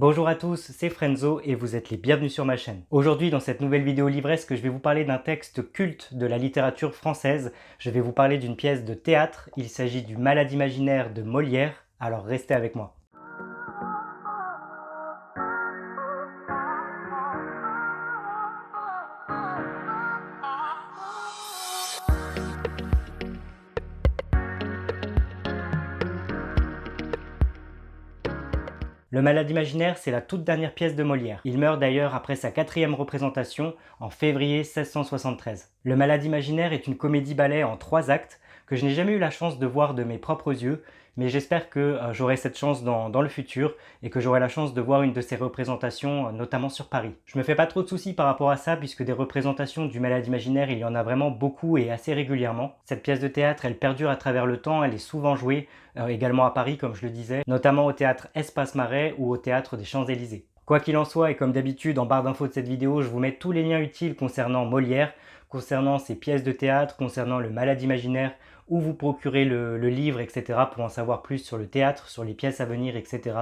Bonjour à tous, c'est Frenzo et vous êtes les bienvenus sur ma chaîne. Aujourd'hui dans cette nouvelle vidéo livresque, je vais vous parler d'un texte culte de la littérature française. Je vais vous parler d'une pièce de théâtre, il s'agit du Malade imaginaire de Molière, alors restez avec moi. Le Malade imaginaire, c'est la toute dernière pièce de Molière. Il meurt d'ailleurs après sa 4e représentation en février 1673. Le Malade imaginaire est une comédie-ballet en 3 actes que je n'ai jamais eu la chance de voir de mes propres yeux, mais j'espère que j'aurai cette chance dans le futur et que j'aurai la chance de voir une de ces représentations, notamment sur Paris. Je me fais pas trop de soucis par rapport à ça puisque des représentations du Malade imaginaire, il y en a vraiment beaucoup et assez régulièrement. Cette pièce de théâtre, elle perdure à travers le temps, elle est souvent jouée, également à Paris comme je le disais, notamment au théâtre Espace Marais ou au théâtre des Champs-Élysées. Quoi qu'il en soit, et comme d'habitude en barre d'infos de cette vidéo, je vous mets tous les liens utiles concernant Molière, concernant ses pièces de théâtre, concernant le Malade imaginaire, où vous procurez le livre, etc. pour en savoir plus sur le théâtre, sur les pièces à venir, etc.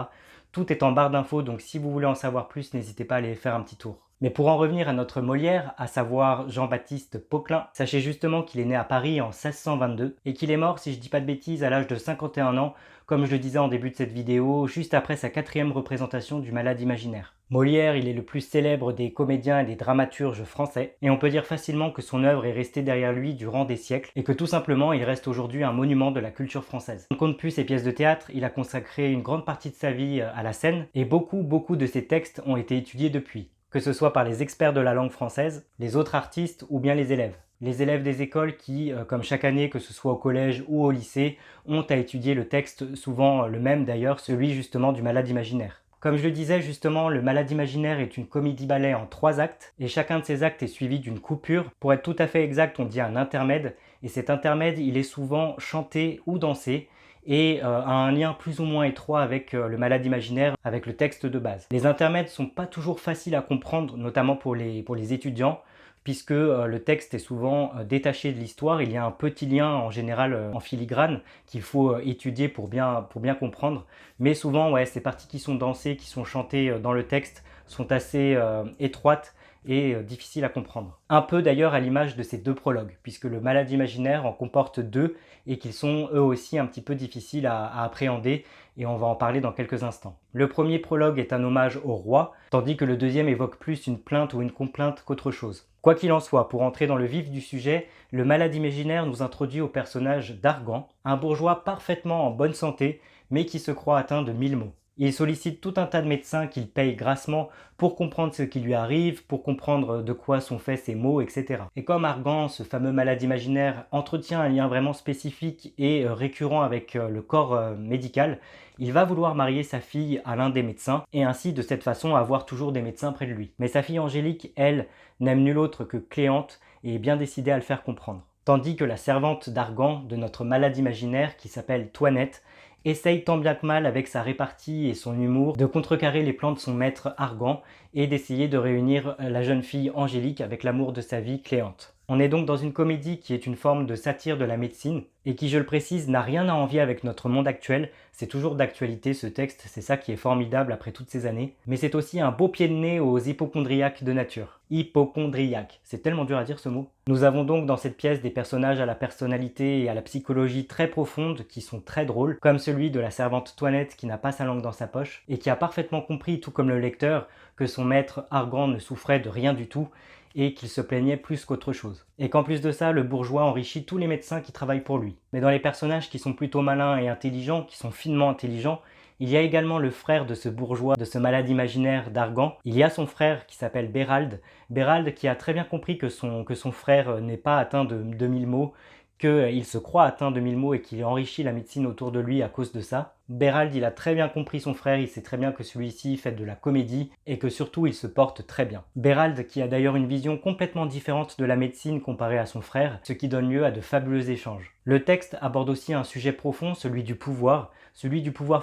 Tout est en barre d'infos, donc si vous voulez en savoir plus, n'hésitez pas à aller faire un petit tour. Mais pour en revenir à notre Molière, à savoir Jean-Baptiste Poquelin, sachez justement qu'il est né à Paris en 1622 et qu'il est mort, si je dis pas de bêtises, à l'âge de 51 ans, comme je le disais en début de cette vidéo, juste après sa 4e représentation du Malade imaginaire. Molière, il est le plus célèbre des comédiens et des dramaturges français, et on peut dire facilement que son œuvre est restée derrière lui durant des siècles, et que tout simplement il reste aujourd'hui un monument de la culture française. On ne compte plus ses pièces de théâtre, il a consacré une grande partie de sa vie à la scène, et beaucoup de ses textes ont été étudiés depuis, que ce soit par les experts de la langue française, les autres artistes ou bien les élèves. Les élèves des écoles qui, comme chaque année, que ce soit au collège ou au lycée, ont à étudier le texte, souvent le même d'ailleurs, celui justement du Malade imaginaire. Comme je le disais justement, le Malade imaginaire est une comédie-ballet en 3 actes, et chacun de ces actes est suivi d'une coupure. Pour être tout à fait exact, on dit un intermède, et cet intermède, il est souvent chanté ou dansé, et a un lien plus ou moins étroit avec le Malade imaginaire, avec le texte de base. Les intermèdes sont pas toujours faciles à comprendre, notamment pour les étudiants, puisque le texte est souvent détaché de l'histoire. Il y a un petit lien en général en filigrane qu'il faut étudier pour bien comprendre. Mais souvent, ouais, ces parties qui sont dansées, qui sont chantées dans le texte sont assez étroites et difficiles à comprendre. Un peu d'ailleurs à l'image de ces 2 prologues, puisque le Malade imaginaire en comporte 2 et qu'ils sont eux aussi un petit peu difficiles à appréhender, et on va en parler dans quelques instants. Le premier prologue est un hommage au roi, tandis que le deuxième évoque plus une plainte ou une complainte qu'autre chose. Quoi qu'il en soit, pour entrer dans le vif du sujet, le Malade imaginaire nous introduit au personnage d'Argan, un bourgeois parfaitement en bonne santé, mais qui se croit atteint de 1000 maux. Il sollicite tout un tas de médecins qu'il paye grassement pour comprendre ce qui lui arrive, pour comprendre de quoi sont faits ces maux, etc. Et comme Argan, ce fameux malade imaginaire, entretient un lien vraiment spécifique et récurrent avec le corps médical, il va vouloir marier sa fille à l'un des médecins, et ainsi de cette façon avoir toujours des médecins près de lui. Mais sa fille Angélique, elle, n'aime nul autre que Cléante, et est bien décidée à le faire comprendre. Tandis que la servante d'Argan, de notre malade imaginaire, qui s'appelle Toinette, essaye tant bien que mal avec sa répartie et son humour de contrecarrer les plans de son maître Argan et d'essayer de réunir la jeune fille Angélique avec l'amour de sa vie Cléante. On est donc dans une comédie qui est une forme de satire de la médecine et qui, je le précise, n'a rien à envier avec notre monde actuel. C'est toujours d'actualité ce texte, c'est ça qui est formidable après toutes ces années. Mais c'est aussi un beau pied de nez aux hypocondriaques de nature. Hypocondriaque, c'est tellement dur à dire ce mot. Nous avons donc dans cette pièce des personnages à la personnalité et à la psychologie très profonde qui sont très drôles, comme celui de la servante Toinette qui n'a pas sa langue dans sa poche et qui a parfaitement compris, tout comme le lecteur, que son maître Argan ne souffrait de rien du tout et qu'il se plaignait plus qu'autre chose. Et qu'en plus de ça, le bourgeois enrichit tous les médecins qui travaillent pour lui. Mais dans les personnages qui sont plutôt malins et intelligents, qui sont finement intelligents, il y a également le frère de ce bourgeois, de ce malade imaginaire d'Argan. Il y a son frère qui s'appelle Bérald. Bérald qui a très bien compris que son frère n'est pas atteint de 2000 maux, qu'il se croit atteint de 1000 maux et qu'il enrichit la médecine autour de lui à cause de ça. Bérald, il a très bien compris son frère, il sait très bien que celui-ci fait de la comédie et que surtout il se porte très bien. Bérald qui a d'ailleurs une vision complètement différente de la médecine comparée à son frère, ce qui donne lieu à de fabuleux échanges. Le texte aborde aussi un sujet profond, celui du pouvoir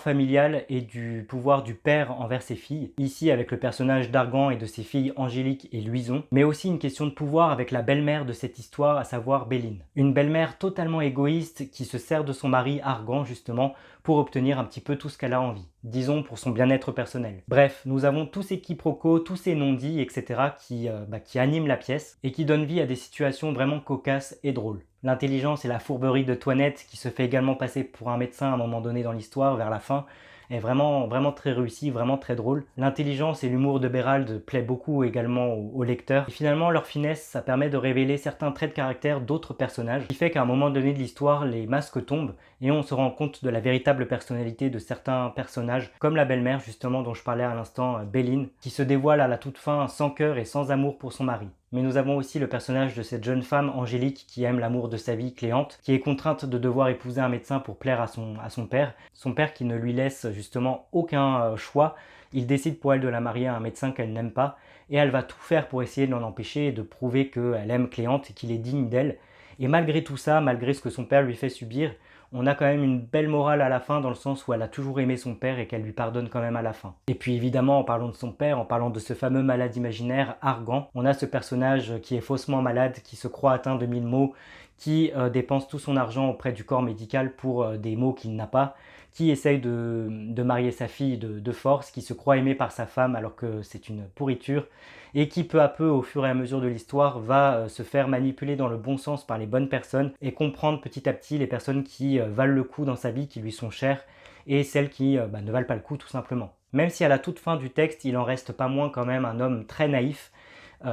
familial et du pouvoir du père envers ses filles, ici avec le personnage d'Argan et de ses filles Angélique et Louison, mais aussi une question de pouvoir avec la belle-mère de cette histoire, à savoir Béline. Une belle-mère totalement égoïste qui se sert de son mari Argan justement pour obtenir un petit peu tout ce qu'elle a envie, disons pour son bien-être personnel. Bref, nous avons tous ces quiproquos, tous ces non-dits, etc. qui animent la pièce et qui donnent vie à des situations vraiment cocasses et drôles. L'intelligence et la fourberie de Toinette, qui se fait également passer pour un médecin à un moment donné dans l'histoire, vers la fin, est vraiment très réussi, vraiment très drôle. L'intelligence et l'humour de Bérald plaît beaucoup également au lecteur. Et finalement, leur finesse, ça permet de révéler certains traits de caractère d'autres personnages, ce qui fait qu'à un moment donné de l'histoire, les masques tombent et on se rend compte de la véritable personnalité de certains personnages, comme la belle-mère justement dont je parlais à l'instant, Béline, qui se dévoile à la toute fin sans cœur et sans amour pour son mari. Mais nous avons aussi le personnage de cette jeune femme, Angélique, qui aime l'amour de sa vie, Cléante, qui est contrainte de devoir épouser un médecin pour plaire à son père qui ne lui laisse justement aucun choix. Il décide pour elle de la marier à un médecin qu'elle n'aime pas, et elle va tout faire pour essayer de l'en empêcher et de prouver qu'elle aime Cléante et qu'il est digne d'elle. Et malgré tout ça, malgré ce que son père lui fait subir, on a quand même une belle morale à la fin, dans le sens où elle a toujours aimé son père et qu'elle lui pardonne quand même à la fin. Et puis évidemment, en parlant de son père, en parlant de ce fameux malade imaginaire, Argan, on a ce personnage qui est faussement malade, qui se croit atteint de 1000 maux, qui dépense tout son argent auprès du corps médical pour des maux qu'il n'a pas, qui essaye de marier sa fille de force, qui se croit aimé par sa femme alors que c'est une pourriture, et qui peu à peu, au fur et à mesure de l'histoire, va se faire manipuler dans le bon sens par les bonnes personnes et comprendre petit à petit les personnes qui valent le coup dans sa vie, qui lui sont chères, et celles qui ne valent pas le coup tout simplement. Même si à la toute fin du texte, il en reste pas moins quand même un homme très naïf.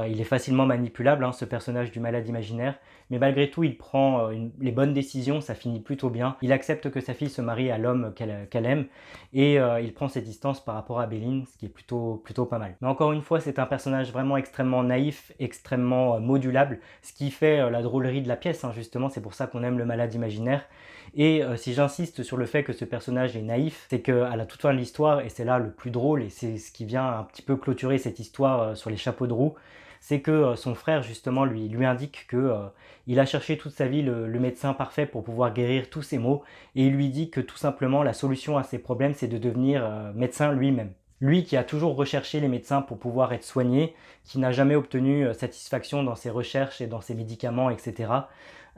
Il est facilement manipulable, ce personnage du malade imaginaire, mais malgré tout, il prend les bonnes décisions, ça finit plutôt bien. Il accepte que sa fille se marie à l'homme qu'elle aime, et il prend ses distances par rapport à Béline, ce qui est plutôt pas mal. Mais encore une fois, c'est un personnage vraiment extrêmement naïf, extrêmement modulable, ce qui fait la drôlerie de la pièce, justement, c'est pour ça qu'on aime le malade imaginaire. Et si j'insiste sur le fait que ce personnage est naïf, c'est qu'à la toute fin de l'histoire, et c'est là le plus drôle, et c'est ce qui vient un petit peu clôturer cette histoire sur les chapeaux de roue, c'est que son frère justement lui indique que il a cherché toute sa vie le médecin parfait pour pouvoir guérir tous ses maux, et il lui dit que tout simplement la solution à ses problèmes, c'est de devenir médecin lui-même. Lui qui a toujours recherché les médecins pour pouvoir être soigné, qui n'a jamais obtenu satisfaction dans ses recherches et dans ses médicaments, etc.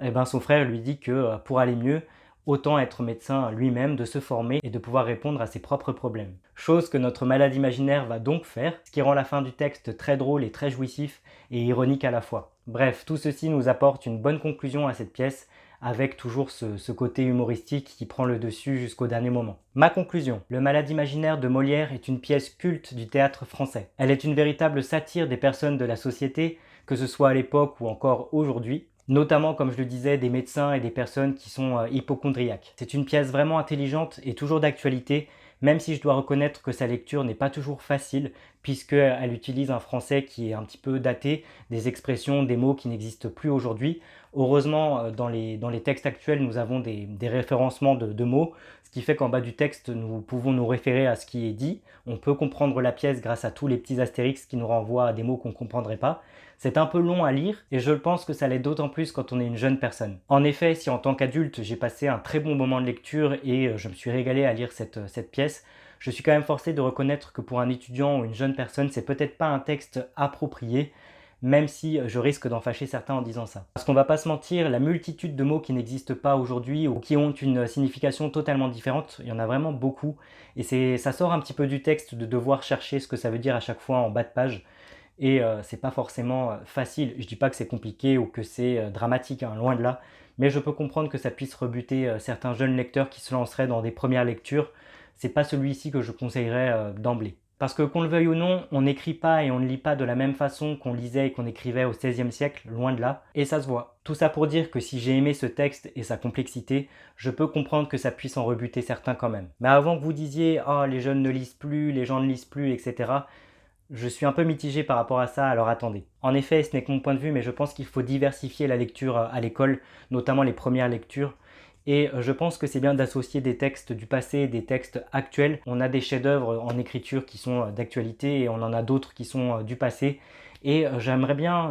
Eh ben, son frère lui dit que pour aller mieux, autant être médecin lui-même, de se former et de pouvoir répondre à ses propres problèmes. Chose que notre malade imaginaire va donc faire, ce qui rend la fin du texte très drôle et très jouissif et ironique à la fois. Bref, tout ceci nous apporte une bonne conclusion à cette pièce, avec toujours ce côté humoristique qui prend le dessus jusqu'au dernier moment. Ma conclusion, Le Malade imaginaire de Molière est une pièce culte du théâtre français. Elle est une véritable satire des personnes de la société, que ce soit à l'époque ou encore aujourd'hui, notamment, comme je le disais, des médecins et des personnes qui sont hypocondriaques. C'est une pièce vraiment intelligente et toujours d'actualité, même si je dois reconnaître que sa lecture n'est pas toujours facile, puisqu'elle utilise un français qui est un petit peu daté, des expressions, des mots qui n'existent plus aujourd'hui. Heureusement, dans les textes actuels, nous avons des référencements de mots, ce qui fait qu'en bas du texte, nous pouvons nous référer à ce qui est dit. On peut comprendre la pièce grâce à tous les petits astérix qui nous renvoient à des mots qu'on ne comprendrait pas. C'est un peu long à lire et je pense que ça l'est d'autant plus quand on est une jeune personne. En effet, si en tant qu'adulte, j'ai passé un très bon moment de lecture et je me suis régalé à lire cette pièce, je suis quand même forcé de reconnaître que pour un étudiant ou une jeune personne, c'est peut-être pas un texte approprié, même si je risque d'en fâcher certains en disant ça. Parce qu'on va pas se mentir, la multitude de mots qui n'existent pas aujourd'hui ou qui ont une signification totalement différente, il y en a vraiment beaucoup, et ça sort un petit peu du texte de devoir chercher ce que ça veut dire à chaque fois en bas de page. Et c'est pas forcément facile. Je dis pas que c'est compliqué ou que c'est dramatique, loin de là, mais je peux comprendre que ça puisse rebuter certains jeunes lecteurs qui se lanceraient dans des premières lectures. C'est pas celui-ci que je conseillerais d'emblée. Parce que qu'on le veuille ou non, on n'écrit pas et on ne lit pas de la même façon qu'on lisait et qu'on écrivait au XVIe siècle, loin de là, et ça se voit. Tout ça pour dire que si j'ai aimé ce texte et sa complexité, je peux comprendre que ça puisse en rebuter certains quand même. Mais avant que vous disiez « Oh, les jeunes ne lisent plus, les gens ne lisent plus, etc. », je suis un peu mitigé par rapport à ça, alors attendez. En effet, ce n'est que mon point de vue, mais je pense qu'il faut diversifier la lecture à l'école, notamment les premières lectures. Et je pense que c'est bien d'associer des textes du passé et des textes actuels. On a des chefs-d'œuvre en écriture qui sont d'actualité et on en a d'autres qui sont du passé. Et j'aimerais bien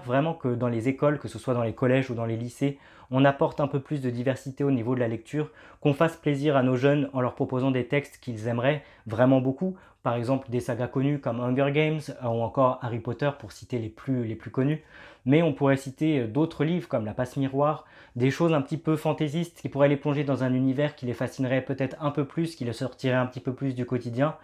vraiment que dans les écoles, que ce soit dans les collèges ou dans les lycées, on apporte un peu plus de diversité au niveau de la lecture, qu'on fasse plaisir à nos jeunes en leur proposant des textes qu'ils aimeraient vraiment beaucoup, par exemple des sagas connues comme Hunger Games ou encore Harry Potter pour citer les plus connus, mais on pourrait citer d'autres livres comme La Passe-Miroir, des choses un petit peu fantaisistes qui pourraient les plonger dans un univers qui les fascinerait peut-être un peu plus, qui les sortirait un petit peu plus du quotidien,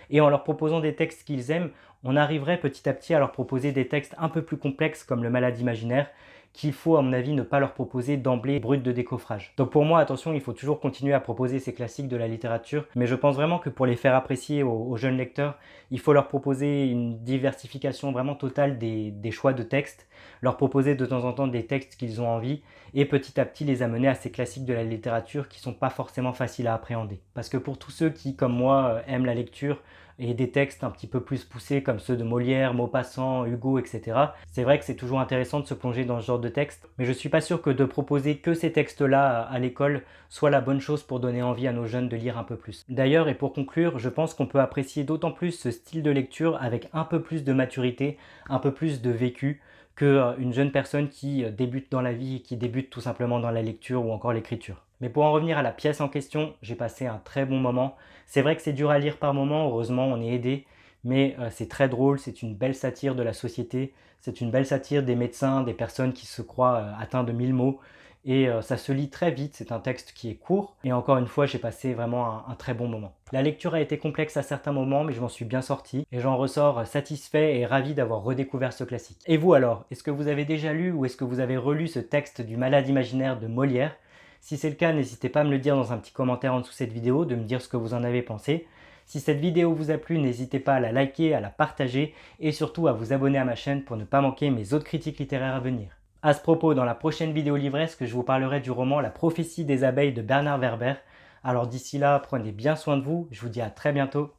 et en leur proposant des textes qu'ils aiment, on arriverait petit à petit à leur proposer des textes un peu plus complexes comme Le Malade imaginaire, qu'il faut à mon avis ne pas leur proposer d'emblée brut de décoffrage. Donc pour moi, attention, il faut toujours continuer à proposer ces classiques de la littérature, mais je pense vraiment que pour les faire apprécier aux jeunes lecteurs, il faut leur proposer une diversification vraiment totale des choix de textes, leur proposer de temps en temps des textes qu'ils ont envie, et petit à petit les amener à ces classiques de la littérature qui sont pas forcément faciles à appréhender. Parce que pour tous ceux qui, comme moi, aiment la lecture, et des textes un petit peu plus poussés comme ceux de Molière, Maupassant, Hugo, etc. C'est vrai que c'est toujours intéressant de se plonger dans ce genre de texte, mais je ne suis pas sûr que de proposer que ces textes-là à l'école soit la bonne chose pour donner envie à nos jeunes de lire un peu plus. D'ailleurs, et pour conclure, je pense qu'on peut apprécier d'autant plus ce style de lecture avec un peu plus de maturité, un peu plus de vécu, qu'une jeune personne qui débute dans la vie, qui débute tout simplement dans la lecture ou encore l'écriture. Mais pour en revenir à la pièce en question, j'ai passé un très bon moment. C'est vrai que c'est dur à lire par moments, heureusement on est aidé, mais c'est très drôle, c'est une belle satire de la société, c'est une belle satire des médecins, des personnes qui se croient atteints de 1000 mots, et ça se lit très vite, c'est un texte qui est court, et encore une fois j'ai passé vraiment un très bon moment. La lecture a été complexe à certains moments, mais je m'en suis bien sorti, et j'en ressors satisfait et ravi d'avoir redécouvert ce classique. Et vous alors, est-ce que vous avez déjà lu ou est-ce que vous avez relu ce texte du Malade imaginaire de Molière? Si c'est le cas, n'hésitez pas à me le dire dans un petit commentaire en dessous de cette vidéo, de me dire ce que vous en avez pensé. Si cette vidéo vous a plu, n'hésitez pas à la liker, à la partager et surtout à vous abonner à ma chaîne pour ne pas manquer mes autres critiques littéraires à venir. À ce propos, dans la prochaine vidéo livresque, je vous parlerai du roman La prophétie des abeilles de Bernard Werber. Alors d'ici là, prenez bien soin de vous, je vous dis à très bientôt.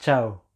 Ciao!